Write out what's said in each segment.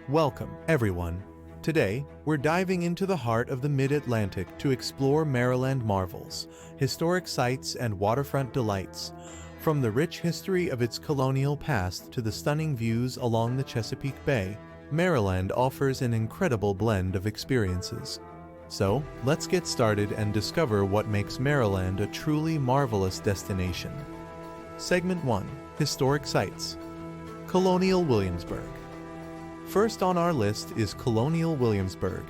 Welcome, everyone. Today, we're diving into the heart of the Mid-Atlantic to explore Maryland marvels, historic sites, and waterfront delights. From the rich history of its colonial past to the stunning views along the Chesapeake Bay, Maryland offers an incredible blend of experiences. So, let's get started and discover what makes Maryland a truly marvelous destination. Segment 1: Historic Sites. Colonial Williamsburg. First on our list is Colonial Williamsburg.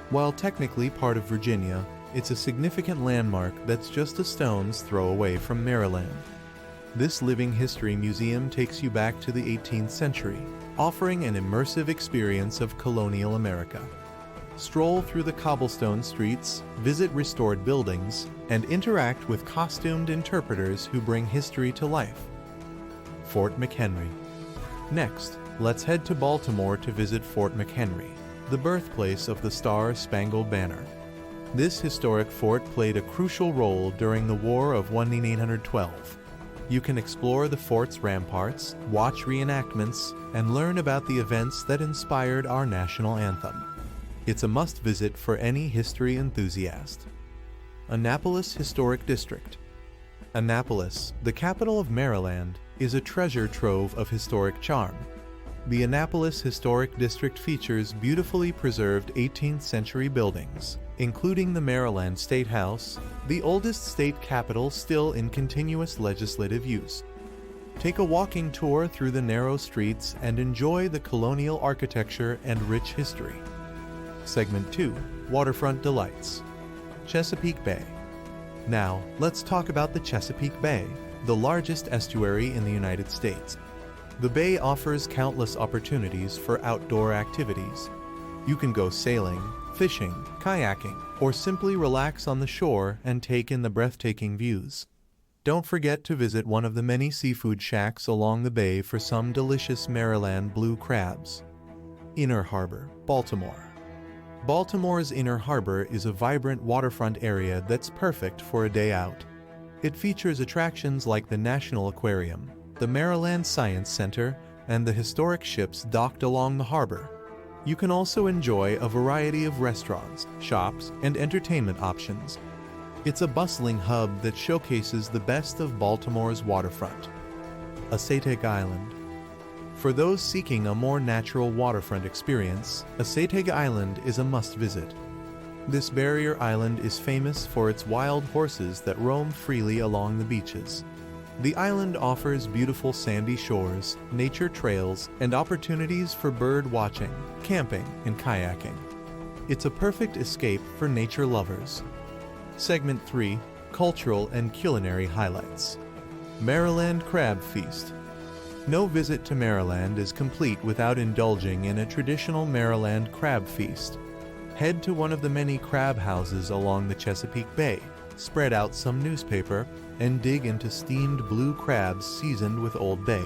While technically part of Virginia, it's a significant landmark that's just a stone's throw away from Maryland. This living history museum takes you back to the 18th century, offering an immersive experience of colonial America. Stroll through the cobblestone streets, visit restored buildings, and interact with costumed interpreters who bring history to life. Fort McHenry. Next, let's head to Baltimore to visit Fort McHenry, the birthplace of the Star-Spangled Banner. This historic fort played a crucial role during the War of 1812. You can explore the fort's ramparts, watch reenactments, and learn about the events that inspired our national anthem. It's a must-visit for any history enthusiast. Annapolis Historic District. Annapolis, the capital of Maryland, is a treasure trove of historic charm. The Annapolis Historic District features beautifully preserved 18th century buildings, including the Maryland State House, the oldest state capitol still in continuous legislative use. Take a walking tour through the narrow streets and enjoy the colonial architecture and rich history. Segment 2: Waterfront Delights. Chesapeake Bay. Now, let's talk about the Chesapeake Bay, the largest estuary in the United States. The bay offers countless opportunities for outdoor activities. You can go sailing, fishing, kayaking, or simply relax on the shore and take in the breathtaking views. Don't forget to visit one of the many seafood shacks along the bay for some delicious Maryland blue crabs. Inner Harbor, Baltimore. Baltimore's Inner Harbor is a vibrant waterfront area that's perfect for a day out. It features attractions like the National Aquarium, the Maryland Science Center, and the historic ships docked along the harbor. You can also enjoy a variety of restaurants, shops, and entertainment options. It's a bustling hub that showcases the best of Baltimore's waterfront. Assateague Island. For those seeking a more natural waterfront experience, Assateague Island is a must-visit. This barrier island is famous for its wild horses that roam freely along the beaches. The island offers beautiful sandy shores, nature trails, and opportunities for bird watching, camping, and kayaking. It's a perfect escape for nature lovers. Segment 3: Cultural and Culinary Highlights. Maryland Crab Feast. No visit to Maryland is complete without indulging in a traditional Maryland crab feast. Head to one of the many crab houses along the Chesapeake Bay, spread out some newspaper, and dig into steamed blue crabs seasoned with Old Bay.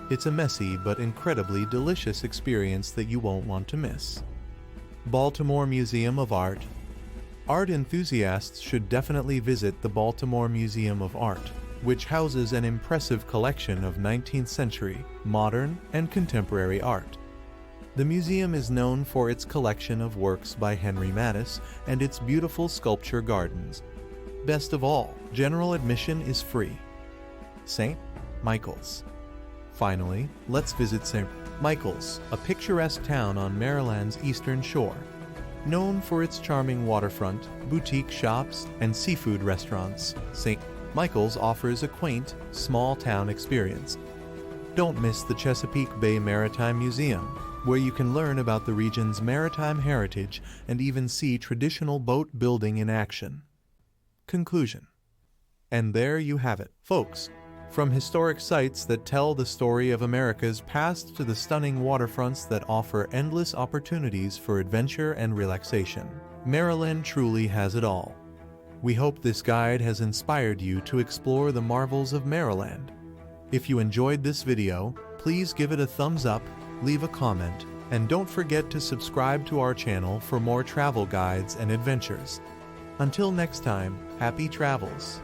It's a messy but incredibly delicious experience that you won't want to miss. Baltimore Museum of Art. Art enthusiasts should definitely visit the Baltimore Museum of Art, which houses an impressive collection of 19th century, modern, and contemporary art. The museum is known for its collection of works by Henry Matisse and its beautiful sculpture gardens. Best of all, general admission is free. St. Michael's. Finally, let's visit St. Michael's, a picturesque town on Maryland's eastern shore. Known for its charming waterfront, boutique shops, and seafood restaurants, St. Michael's offers a quaint, small-town experience. Don't miss the Chesapeake Bay Maritime Museum, where you can learn about the region's maritime heritage and even see traditional boat building in action. Conclusion. And there you have it, folks. From historic sites that tell the story of America's past to the stunning waterfronts that offer endless opportunities for adventure and relaxation, Maryland truly has it all. We hope this guide has inspired you to explore the marvels of Maryland. If you enjoyed this video, please give it a thumbs up, leave a comment, and don't forget to subscribe to our channel for more travel guides and adventures. Until next time, happy travels!